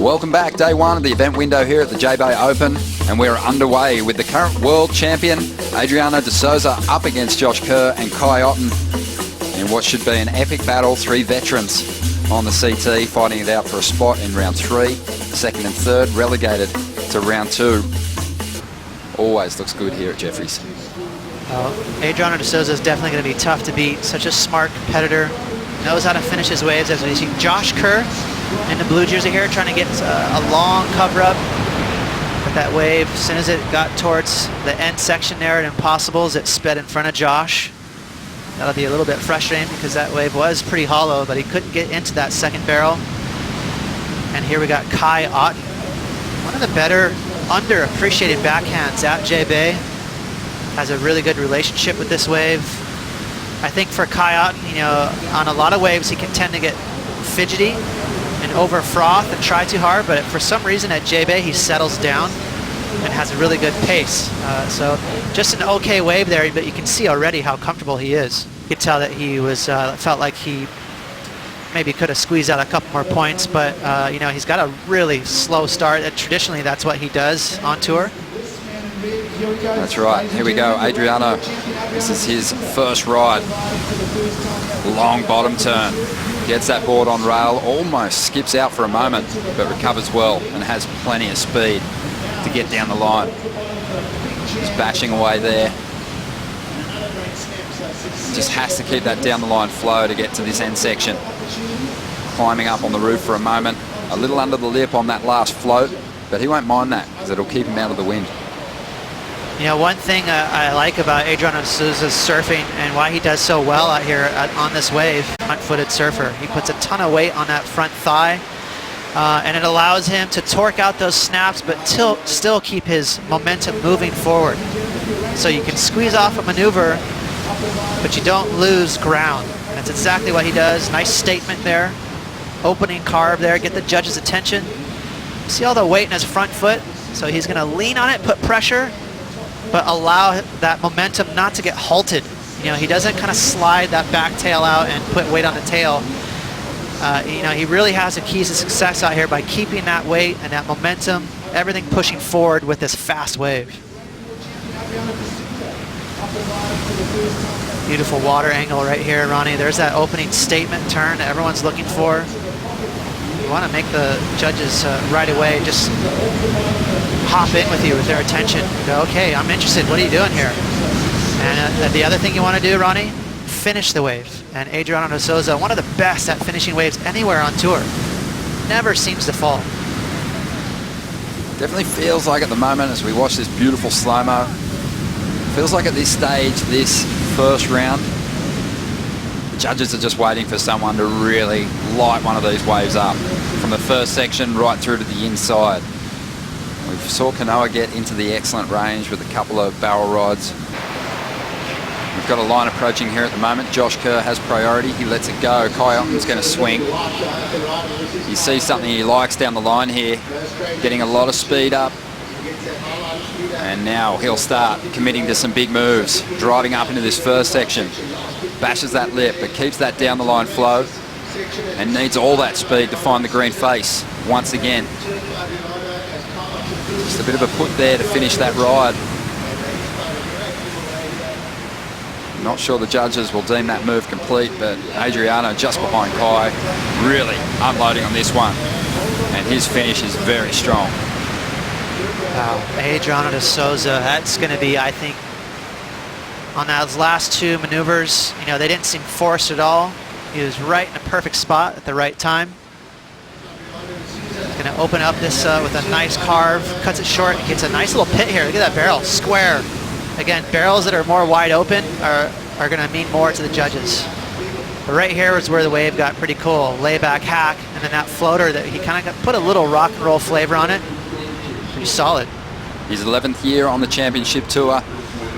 Welcome back, day one of the event window here at the J-Bay Open, and we're underway with the current world champion, Adriano de Souza, up against Josh Kerr and Kai Otton in what should be an epic battle. Three veterans on the CT fighting it out for a spot in round 3. Second and third relegated to round 2. Always looks good here at Jefferies. Adriano de Souza is definitely going to be tough to beat. Such a smart competitor. Knows how to finish his waves. As we see Josh Kerr in the blue jersey here trying to get a long cover up. But that wave, as soon as it got towards the end section there at Impossibles, it sped in front of Josh. That'll be a little bit frustrating because that wave was pretty hollow, but he couldn't get into that second barrel. And here we got Kai Otton, one of the better underappreciated backhands at J-Bay. Has a really good relationship with this wave. I think for Kai Otton, you know, on a lot of waves he can tend to get fidgety and over froth and try too hard, but for some reason at J-Bay he settles down and has a really good pace. So just an okay wave there, but you can see already how comfortable he is. You could tell that he was felt like he maybe could have squeezed out a couple more points, but you know, he's got a really slow start. Traditionally that's what he does on tour. That's right. Here we go, Adriano. This is his first ride. Long bottom turn. Gets that board on rail, almost skips out for a moment, but recovers well and has plenty of speed to get down the line. Just bashing away there. Just has to keep that down the line flow to get to this end section. Climbing up on the roof for a moment. A little under the lip on that last float, but he won't mind that because it'll keep him out of the wind. You know, one thing I like about Adriano de Souza's surfing and why he does so well out here on this wave, front-footed surfer. He puts a ton of weight on that front thigh, and it allows him to torque out those snaps, but still keep his momentum moving forward. So you can squeeze off a maneuver, but you don't lose ground. And that's exactly what he does. Nice statement there. Opening carve there, get the judge's attention. See all the weight in his front foot? So he's going to lean on it, put pressure, but allow that momentum not to get halted. You know, he doesn't kind of slide that back tail out and put weight on the tail. You know, he really has the keys to success out here by keeping that weight and that momentum, everything pushing forward with this fast wave. Beautiful water angle right here, Ronnie. There's that opening statement turn that everyone's looking for. You want to make the judges right away just hop in with you with their attention. Go, okay, I'm interested. What are you doing here? And the other thing you want to do, Ronnie, finish the wave. And Adriano de Souza, one of the best at finishing waves anywhere on tour. Never seems to fall. Definitely feels like at the moment, as we watch this beautiful slow-mo, feels like at this stage, this first round, the judges are just waiting for someone to really light one of these waves up. From the first section right through to the inside. We saw Kanoa get into the excellent range with a couple of barrel rods. We've got a line approaching here at the moment. Josh Kerr has priority. He lets it go. Kai Otton's going to swing. He sees something he likes down the line here. Getting a lot of speed up. And now he'll start committing to some big moves. Driving up into this first section. Bashes that lip, but keeps that down the line flow. And needs all that speed to find the green face once again. Just a bit of a put there to finish that ride. Not sure the judges will deem that move complete, but Adriano just behind Kai, really unloading on this one. And his finish is very strong. Wow, Adriano de Souza, that's going to be, I think, on those last two maneuvers, you know, they didn't seem forced at all. He was right in a perfect spot at the right time. Going to open up this with a nice carve, cuts it short, and gets a nice little pit here. Look at that barrel, square. Again, barrels that are more wide open are going to mean more to the judges. But right here is where the wave got pretty cool. Layback hack, and then that floater that he kind of put a little rock and roll flavor on it. Pretty solid. His 11th year on the championship tour.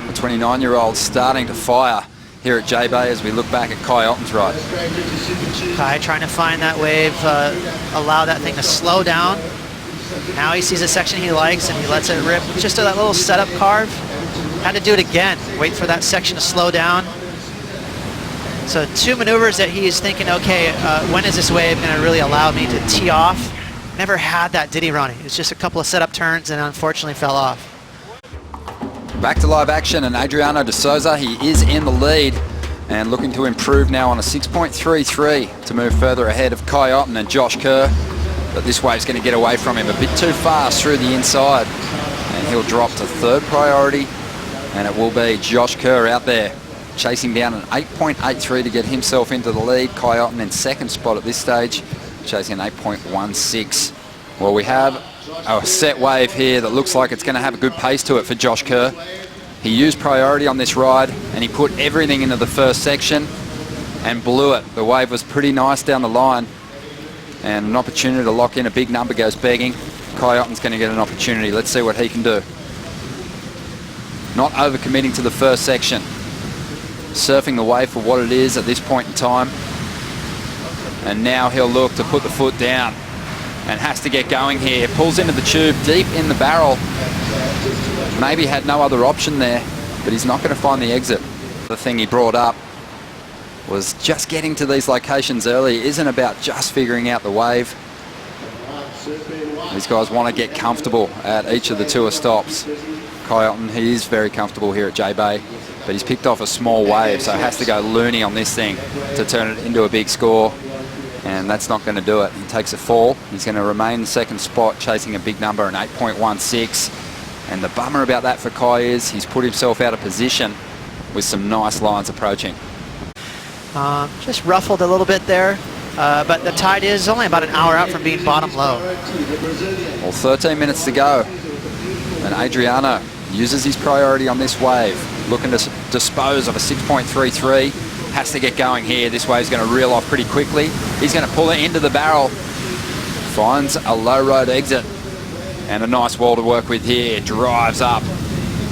The 29-year-old starting to fire here at J-Bay as we look back at Kai Otton's ride. Kai trying to find that wave, allow that thing to slow down. Now he sees a section he likes and he lets it rip. Just that little setup carve. Had to do it again. Wait for that section to slow down. So two maneuvers that he's thinking, okay, when is this wave going to really allow me to tee off never had that, did he, Ronnie? It was just a couple of setup turns and unfortunately fell off. Back to live action, and Adriano de Souza, he is in the lead and looking to improve now on a 6.33 to move further ahead of Kai Otton and Josh Kerr. But this wave's going to get away from him a bit too fast through the inside, and he'll drop to third priority, and it will be Josh Kerr out there chasing down an 8.83 to get himself into the lead. Kai Otton in second spot at this stage, chasing an 8.16. Well, we have a set wave here that looks like it's going to have a good pace to it for Josh Kerr. He used priority on this ride and he put everything into the first section and blew it. The wave was pretty nice down the line, and an opportunity to lock in a big number goes begging. Kai Otton's going to get an opportunity. Let's see what he can do. Not overcommitting to the first section. Surfing the wave for what it is at this point in time. And now he'll look to put the foot down and has to get going here. Pulls into the tube, deep in the barrel. Maybe had no other option there, but he's not going to find the exit. The thing he brought up was just getting to these locations early. It isn't about just figuring out the wave. These guys want to get comfortable at each of the tour stops. Kai Otton, he is very comfortable here at J-Bay, but he's picked off a small wave, so has to go loony on this thing to turn it into a big score. And that's not going to do it. He takes a fall. He's going to remain in second spot, chasing a big number, an 8.16. And the bummer about that for Kai is he's put himself out of position with some nice lines approaching. Just ruffled a little bit there, but the tide is only about an hour out from being bottom low. Well, 13 minutes to go. And Adriano uses his priority on this wave, looking to dispose of a 6.33. Has to get going here. This wave's going to reel off pretty quickly. He's going to pull it into the barrel. Finds a low road exit and a nice wall to work with here. Drives up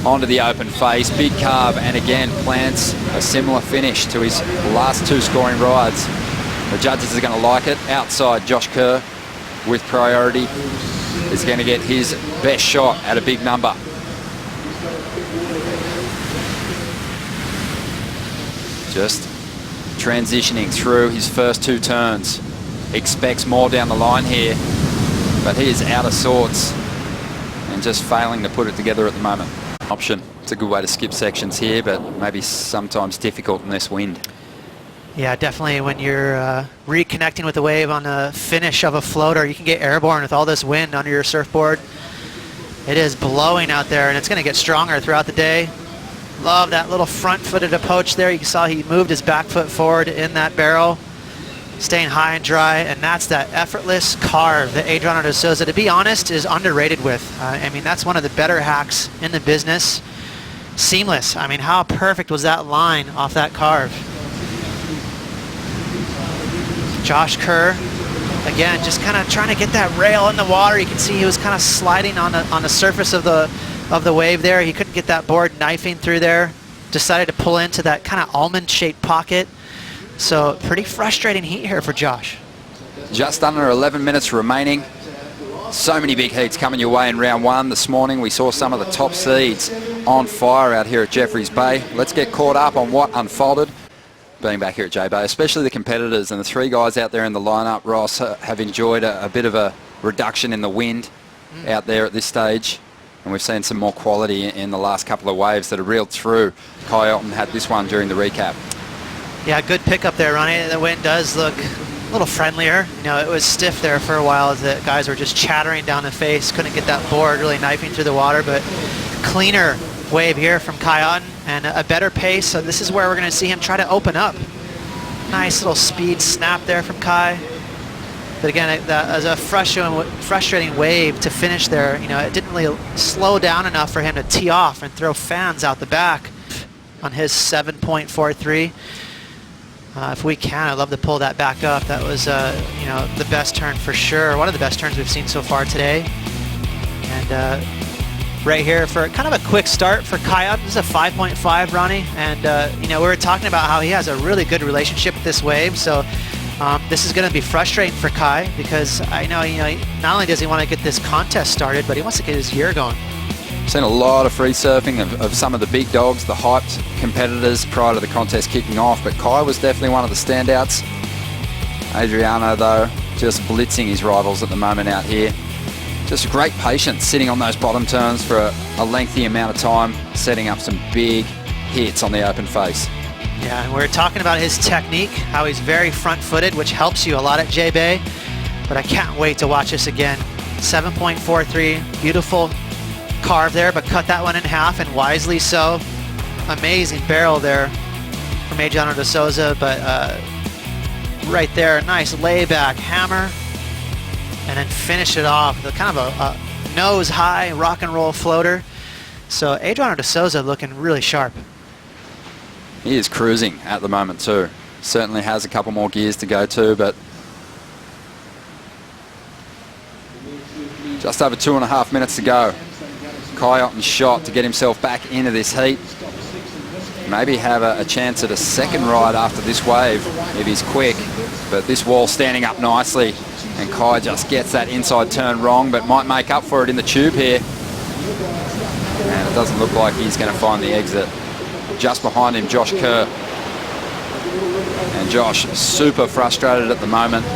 onto the open face, big carb, and again plants a similar finish to his last two scoring rides. The judges are going to like it. Outside, Josh Kerr with priority is going to get his best shot at a big number. Just transitioning through his first two turns. Expects more down the line here, but he is out of sorts and just failing to put it together at the moment. Option. It's a good way to skip sections here, but maybe sometimes difficult in this wind. Yeah, definitely when you're reconnecting with the wave on the finish of a floater, you can get airborne with all this wind under your surfboard. It is blowing out there, and it's going to get stronger throughout the day. Love that little front-footed approach there. You saw he moved his back foot forward in that barrel, staying high and dry, and that's that effortless carve that Adriano de Souza, to be honest, is underrated with. I mean, that's one of the better hacks in the business. Seamless. I mean, how perfect was that line off that carve? Josh Kerr, again, just kind of trying to get that rail in the water. You can see he was kind of sliding on the surface of the wave there. He couldn't get that board knifing through there. Decided to pull into that kind of almond-shaped pocket. So pretty frustrating heat here for Josh. Just under 11 minutes remaining. So many big heats coming your way in round one. This morning we saw some of the top seeds on fire out here at Jeffreys Bay. Let's get caught up on what unfolded. Being back here at J-Bay, especially the competitors and the three guys out there in the lineup, Ross, have enjoyed a bit of a reduction in the wind out there at this stage. And we've seen some more quality in the last couple of waves that have reeled through. Kai Otton had this one during the recap. Yeah, good pickup there, Ronnie. The wind does look a little friendlier. You know, it was stiff there for a while as the guys were just chattering down the face. Couldn't get that board really knifing through the water, but cleaner wave here from Kai Otton and a better pace. So this is where we're going to see him try to open up. Nice little speed snap there from Kai. But again, that was a frustrating wave to finish there. You know, it didn't really slow down enough for him to tee off and throw fans out the back on his 7.43. If we can, I'd love to pull that back up. That was, you know, the best turn for sure. One of the best turns we've seen so far today. And right here for kind of a quick start for Kai Otton. This is a 5.5, Ronnie. And, you know, we were talking about how he has a really good relationship with this wave. So this is going to be frustrating for Kai because I know, you know, not only does he want to get this contest started, but he wants to get his year going. Seen a lot of free surfing of some of the big dogs, the hyped competitors prior to the contest kicking off, but Kai was definitely one of the standouts. Adriano, though, just blitzing his rivals at the moment out here. Just great patience sitting on those bottom turns for a lengthy amount of time, setting up some big hits on the open face. Yeah, and we're talking about his technique, how he's very front-footed, which helps you a lot at J-Bay. But I can't wait to watch this again. 7.43, beautiful carve there, but cut that one in half, and wisely so. Amazing barrel there from Adriano de Souza, but right there, a nice layback hammer, and then finish it off with kind of a nose-high rock and roll floater. So Adriano de Souza looking really sharp. He is cruising at the moment too. Certainly has a couple more gears to go to, but just over 2.5 minutes to go. Otton's shot to get himself back into this heat. Maybe have a chance at a second ride after this wave if he's quick. But this wall standing up nicely, and Kai just gets that inside turn wrong, but might make up for it in the tube here. And it doesn't look like he's going to find the exit. Just behind him, Josh Kerr. And Josh super frustrated at the moment.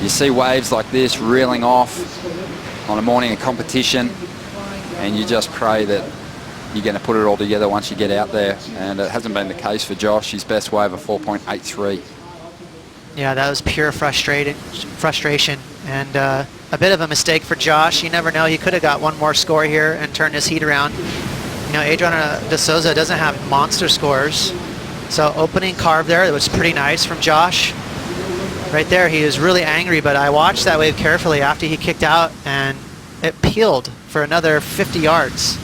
You see waves like this reeling off on a morning of competition, and you just pray that you're going to put it all together once you get out there. And it hasn't been the case for Josh. His best wave of 4.83. Yeah, that was pure frustration, and a bit of a mistake for Josh. You never know, he could have got one more score here and turned his heat around. You know, Adriano de Souza doesn't have monster scores, so opening carve there, it was pretty nice from Josh. Right there, he was really angry, but I watched that wave carefully after he kicked out, and it peeled for another 50 yards.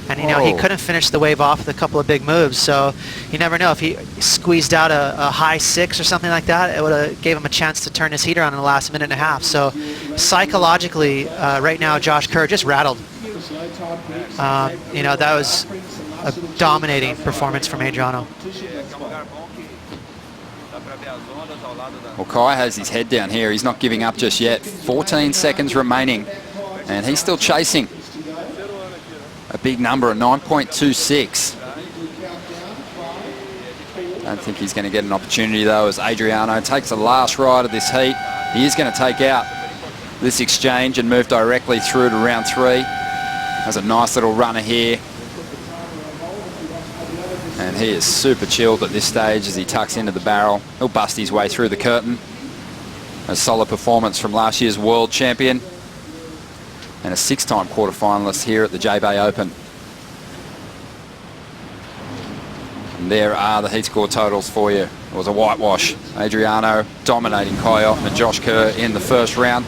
And you know, he couldn't finish the wave off with a couple of big moves, so you never know. If he squeezed out a high 6 or something like that, it would have gave him a chance to turn his heat around in the last minute and a half. So psychologically, right now, Josh Kerr just rattled. You know, that was a dominating performance from Adriano. Well, Kai has his head down here. He's not giving up just yet. 14 seconds remaining, and he's still chasing a big number, a 9.26. Don't think he's going to get an opportunity, though, as Adriano takes the last ride of this heat. He is going to take out this exchange and move directly through to round 3. Has a nice little runner here. And he is super chilled at this stage as he tucks into the barrel. He'll bust his way through the curtain. A solid performance from last year's world champion and a 6-time quarterfinalist here at the J-Bay Open. And there are the heat score totals for you. It was a whitewash. Adriano dominating Otton and Josh Kerr in the first round.